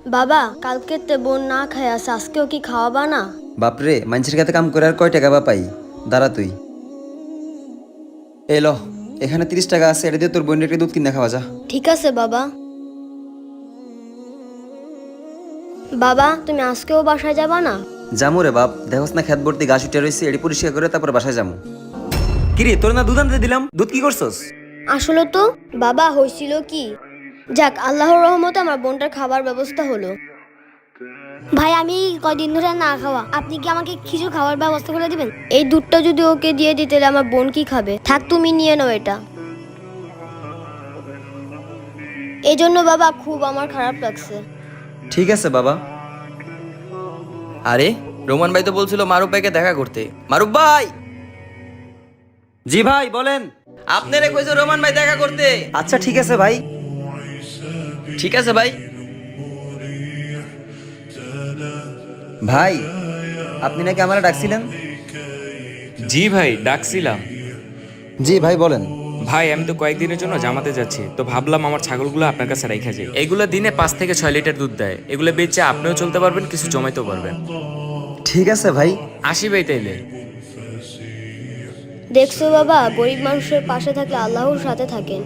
বাবা, কালকে তে বোন না খায় আছে, আজকেও কি খাওয়াবা না? বাপরে, মানুষের কাছে কাম করে আর কয় টাকা বা পাই? দাঁড়া তুই। এলো, এখানে 30 টাকা আছে, এটা দিয়ে তোর বোনের একটা দুধ কিনে খাওয়া যা। ঠিক আছে বাবা। বাবা, তুমি আজকেও বাসায় যাবা না? জামু রে বাপ, দেখোস না খেত ভর্তি ঘাস উঠে রয়েছে, এটি পরিষ্কার করে তারপর বাসায় যামু। কিরে, তোর না দুধ আনতে দিলাম, দুধ কি করছস? আসলে তো বাবা হয়েছিল কি, যাক আল্লাহর রহমতে আমার বোনটার খাবার ব্যবস্থা হলো। ভাই আমি কয়দিন ধরে না খাওয়া, আপনি কি আমাকে কিছু খাওয়ার ব্যবস্থা করে দিবেন? এই দুধটা যদি ওকে দিয়ে দিতে, তাহলে আমার বোন কি খাবে? থাক, তুমি নিয়ে নাও এটা। এই জন্য বাবা খুব আমার খারাপ লাগছে। ঠিক আছে বাবা। আরে রোমান ভাই তো বলছিল মারুফ ভাইকে দেখা করতে। মারুফ ভাই, জি ভাই বলেন। আপনারে কইছে রোমান ভাই দেখা করতে। আচ্ছা ঠিক আছে ভাই। ঠিক আছে ভাই। ভাই, আপনি নাকি আমারে ডাকছিলেন? জি ভাই, ডাকছিলাম। জি ভাই বলেন। ভাই আমি তো কয়েকদিনের জন্য জামাতে যাচ্ছি, তো ভাবলাম আমার ছাগলগুলো আপনার কাছে রেখে যাই। এগুলো দিনে 5 থেকে 6 লিটার দুধ দেয়, এগুলো বেচে আপনিও চলতে পারবেন, কিছু জমাইতেও পারবেন। ঠিক আছে ভাই। আসি ভাই তাইলে। দেখছো বাবা, গরিব মানুষের পাশে থাকলে আল্লাহর সাথে থাকেন।